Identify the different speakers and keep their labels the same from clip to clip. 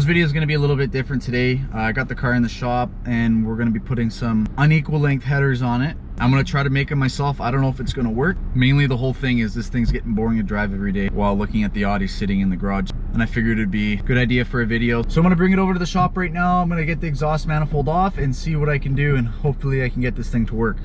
Speaker 1: video is going to be a little bit different today. I got the car in the shop and we're going to be putting some unequal length headers on it. I'm going to try to make it myself. I don't know if it's going to work. Mainly the whole thing is this thing's getting boring to drive every day while looking at the Audi sitting in the garage. And I figured it'd be a good idea for a video. So I'm going to bring it over to the shop right now. I'm going to get the exhaust manifold off and see what I can do, and hopefully I can get this thing to work.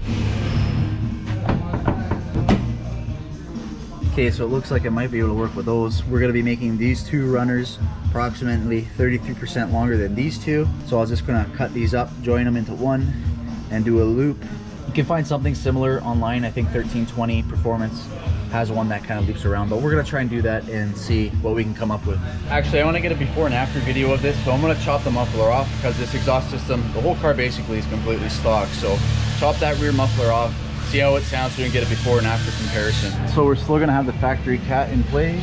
Speaker 1: Okay, so it looks like I might be able to work with those. We're going to be making these two runners approximately 33% longer than these two. So I was just going to cut these up, join them into one, and do a loop. You can find something similar online. I think 1320 Performance has one that kind of loops around, but we're going to try and do that and see what we can come up with. Actually, I want to get a before and after video of this, so I'm going to chop the muffler off because this exhaust system, the whole car basically is completely stock. So chop that rear muffler off, see how it sounds so we can get a before and after comparison. So we're still going to have the factory cat in play.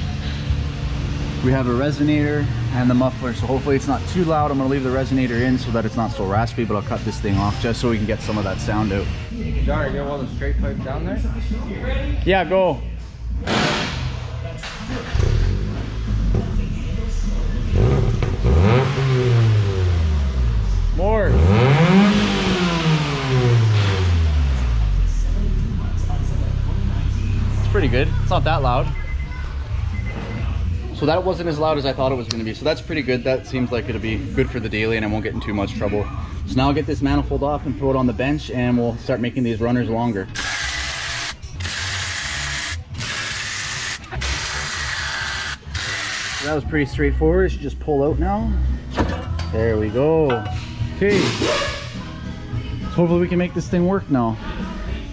Speaker 1: We have a resonator and the muffler, so hopefully it's not too loud. I'm going to leave the resonator in so that it's not so raspy, but I'll cut this thing off just so we can get some of that sound out.
Speaker 2: John, are you gonna want the straight pipe down there?
Speaker 1: Yeah, go. More. It's pretty good. It's not that loud. So that wasn't as loud as I thought it was going to be. So that's pretty good. That seems like it'll be good for the daily and I won't get in too much trouble. So now I'll get this manifold off and throw it on the bench and we'll start making these runners longer. So that was pretty straightforward. It should just pull out now. There we go. Okay. So hopefully we can make this thing work now.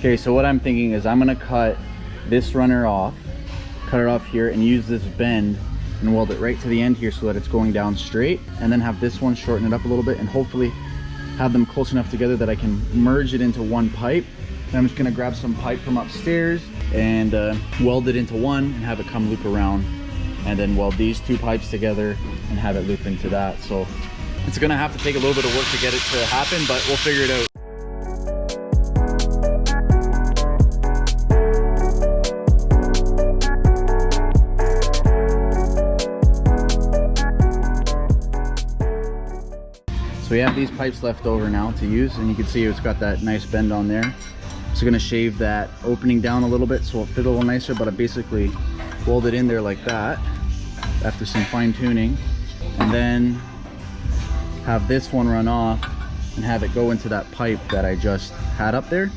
Speaker 1: Okay, so what I'm thinking is I'm going to cut this runner off, cut it off here, and use this bend and weld it right to the end here so that it's going down straight, and then have this one shorten it up a little bit and hopefully have them close enough together that I can merge it into one pipe. And I'm just going to grab some pipe from upstairs and weld it into one and have it come loop around, and then weld these two pipes together and have it loop into that. So it's going to have to take a little bit of work to get it to happen, but we'll figure it out. So we have these pipes left over now to use, and you can see it's got that nice bend on there. So I'm gonna shave that opening down a little bit so it'll fit a little nicer, but I basically weld it in there like that after some fine tuning, and then have this one run off and have it go into that pipe that I just had up there.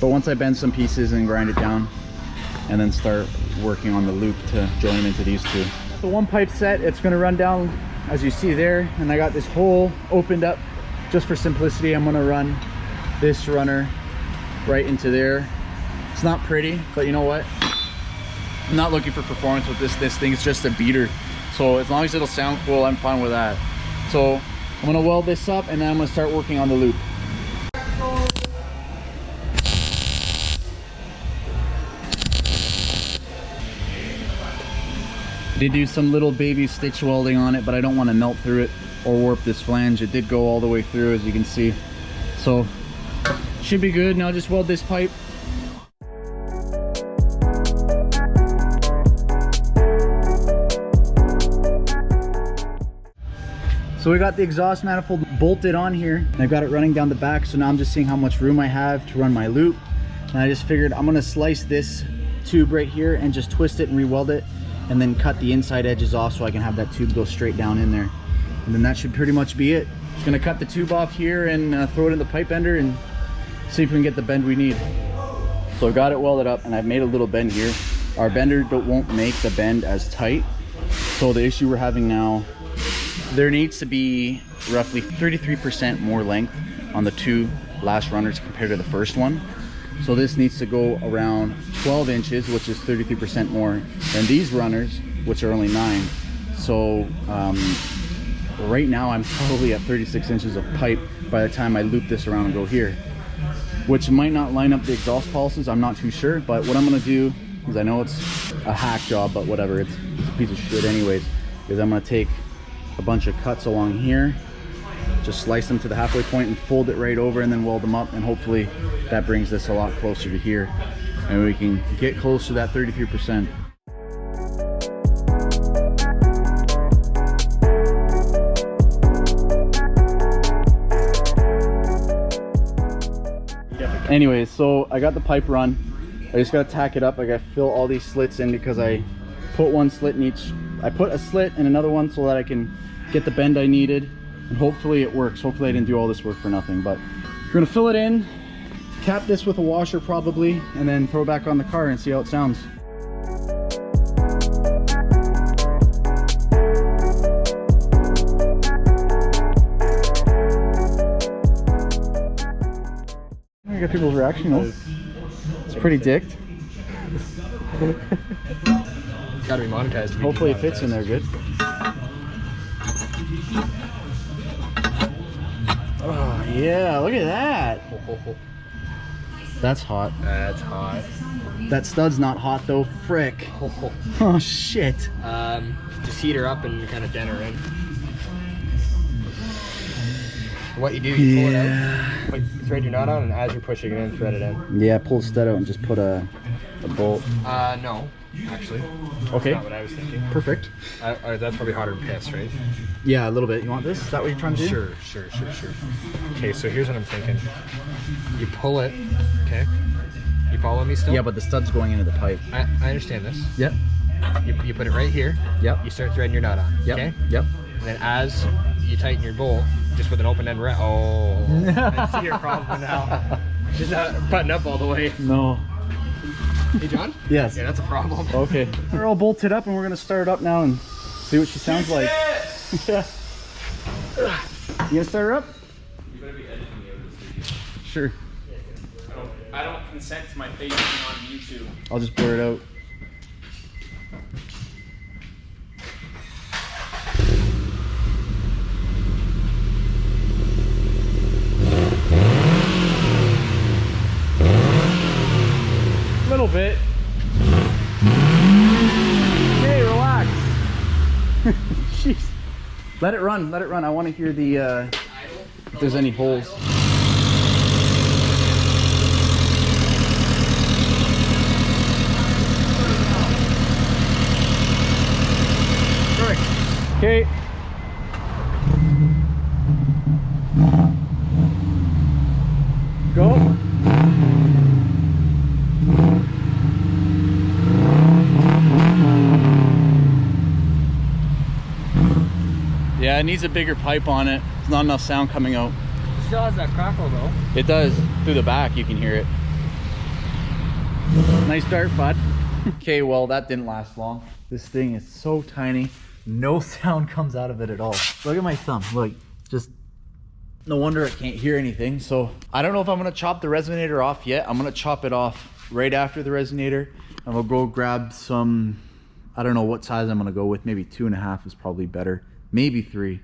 Speaker 1: But once I bend some pieces and grind it down, and then start working on the loop to join them into these two. The one pipe set, it's gonna run down as you see there, and I got this hole opened up just for simplicity. I'm gonna run this runner right into there. It's not pretty, but you know what, I'm not looking for performance with this thing. It's just a beater, so as long as it'll sound cool, I'm fine with that. So I'm gonna weld this up and then I'm gonna start working on the loop. Did do some little baby stitch welding on it, but I don't want to melt through it or warp this flange. It did go all the way through, as you can see, so should be good. Now just weld this pipe. So we got the exhaust manifold bolted on here and I've got it running down the back, so now I'm just seeing how much room I have to run my loop, and I just figured I'm gonna slice this tube right here and just twist it and re-weld it, and then cut the inside edges off so I can have that tube go straight down in there. And then that should pretty much be it. Just gonna cut the tube off here and throw it in the pipe bender and see if we can get the bend we need. So I got it welded up and I've made a little bend here. Our bender won't make the bend as tight. So the issue we're having now, there needs to be roughly 33% more length on the two last runners compared to the first one. So this needs to go around 12 inches, which is 33% more than these runners, which are only 9. So right now I'm probably at 36 inches of pipe by the time I loop this around and go here, which might not line up the exhaust pulses. I'm not too sure, but what I'm gonna do is, I know it's a hack job, but whatever, it's a piece of shit anyways, is I'm gonna take a bunch of cuts along here, just slice them to the halfway point and fold it right over and then weld them up, and hopefully that brings this a lot closer to here and we can get close to that 33%. Anyways, so I got the pipe run. I just gotta tack it up. I gotta fill all these slits in because I put one slit in each. I put a slit in another one so that I can get the bend I needed, and hopefully it works. Hopefully I didn't do all this work for nothing, but we're gonna fill it in, cap this with a washer probably, and then throw it back on the car and see how it sounds. I got people's reaction though. It's pretty dicked.
Speaker 2: It's gotta be monetized.
Speaker 1: Hopefully it fits in there good. Oh yeah, look at that. That's hot.
Speaker 2: That's hot.
Speaker 1: That stud's not hot though, frick. Oh shit.
Speaker 2: Just heat her up and kind of dent her in. What you do, you pull it out, like, thread your knot on, and as you're pushing it in, thread it in.
Speaker 1: Yeah, pull the stud out and just put a bolt.
Speaker 2: No, actually.
Speaker 1: Okay.
Speaker 2: That's not what I was thinking.
Speaker 1: Perfect.
Speaker 2: That's probably hotter than piss, right?
Speaker 1: Yeah, a little bit. You want this? Is that what you're trying to do?
Speaker 2: Sure. Okay, so here's what I'm thinking. You pull it, okay? You follow me still?
Speaker 1: Yeah, but the stud's going into the pipe.
Speaker 2: I understand this.
Speaker 1: Yep.
Speaker 2: You put it right here.
Speaker 1: Yep.
Speaker 2: You start threading your knot on.
Speaker 1: Yep.
Speaker 2: Okay?
Speaker 1: Yep.
Speaker 2: And then as you tighten your bolt, just with an open end oh, I see your problem now. Just not button up all the way.
Speaker 1: No.
Speaker 2: Hey, John?
Speaker 1: Yes.
Speaker 2: Yeah, that's a problem.
Speaker 1: Okay. We're all bolted up and we're gonna start it up now and see what she sounds like. Yeah. You gonna start her up?
Speaker 3: You better be editing me out of this video.
Speaker 1: Sure.
Speaker 3: I don't consent to my face being on YouTube.
Speaker 1: I'll just blur it out. A little bit. Okay, relax. Jeez. Let it run, let it run. I want to hear the if there's any holes. Okay. Go. Yeah, it needs a bigger pipe on it. There's not enough sound coming out.
Speaker 2: It still has that crackle though.
Speaker 1: It does. Through the back, you can hear it. Nice start, bud. Okay, well, that didn't last long. This thing is so tiny. No sound comes out of it at all. Look at my thumb. Look, just no wonder it can't hear anything. So I don't know if I'm gonna chop the resonator off yet. I'm gonna chop it off right after the resonator, and we'll go grab some, I don't know what size I'm gonna go with. Maybe 2.5 is probably better. Maybe 3.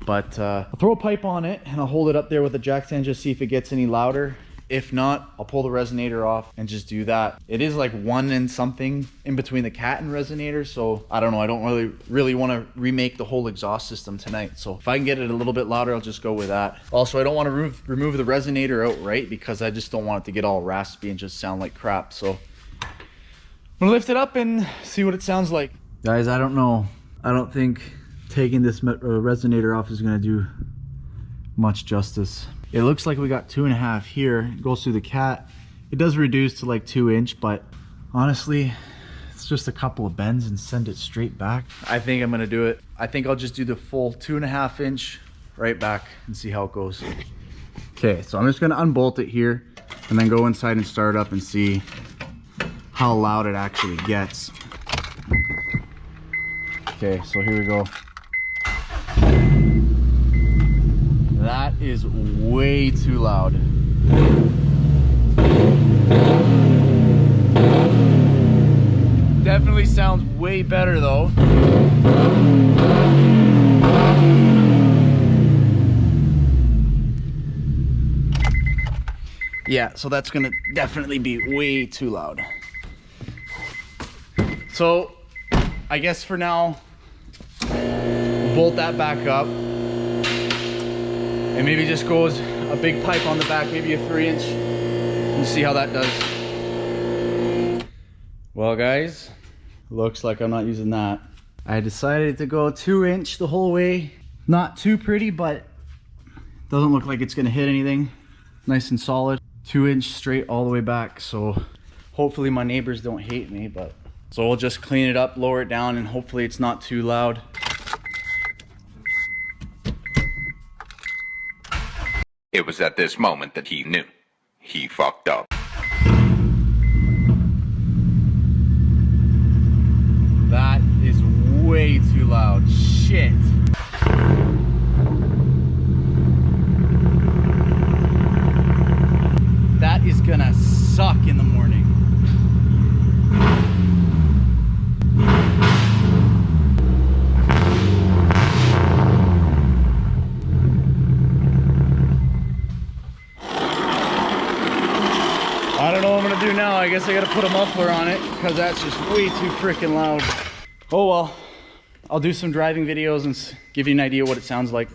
Speaker 1: But I'll throw a pipe on it and I'll hold it up there with the jack stand, just see if it gets any louder. If not, I'll pull the resonator off and just do that. It is like 1 and something in between the cat and resonator, so I don't know. I don't really want to remake the whole exhaust system tonight. So if I can get it a little bit louder, I'll just go with that. Also, I don't want to remove the resonator outright because I just don't want it to get all raspy and just sound like crap. So I'm gonna lift it up and see what it sounds like. Guys, I don't know. I don't think taking this resonator off is gonna do much justice. It looks like we got 2.5 here. It goes through the cat. It does reduce to like 2 inch, but honestly, it's just a couple of bends and send it straight back. I think I'm gonna do it. I think I'll just do the full 2.5 inch right back and see how it goes. Okay, so I'm just gonna unbolt it here and then go inside and start it up and see how loud it actually gets. Okay, so here we go. That is way too loud. Definitely sounds way better though. Yeah, so that's gonna definitely be way too loud. So I guess for now, bolt that back up. And maybe just goes a big pipe on the back, maybe a 3 inch, and see how that does. Well guys, looks like I'm not using that. I decided to go 2 inch the whole way. Not too pretty, but doesn't look like it's gonna hit anything. Nice and solid. 2-inch straight all the way back. So hopefully my neighbors don't hate me, but so we'll just clean it up, lower it down, and hopefully it's not too loud.
Speaker 4: It was at this moment that he knew. He fucked up.
Speaker 1: That is way too loud. Shit. That is gonna suck in the morning. I don't know what I'm gonna do now. I guess I gotta put a muffler on it because that's just way too freaking loud. Oh well, I'll do some driving videos and give you an idea what it sounds like.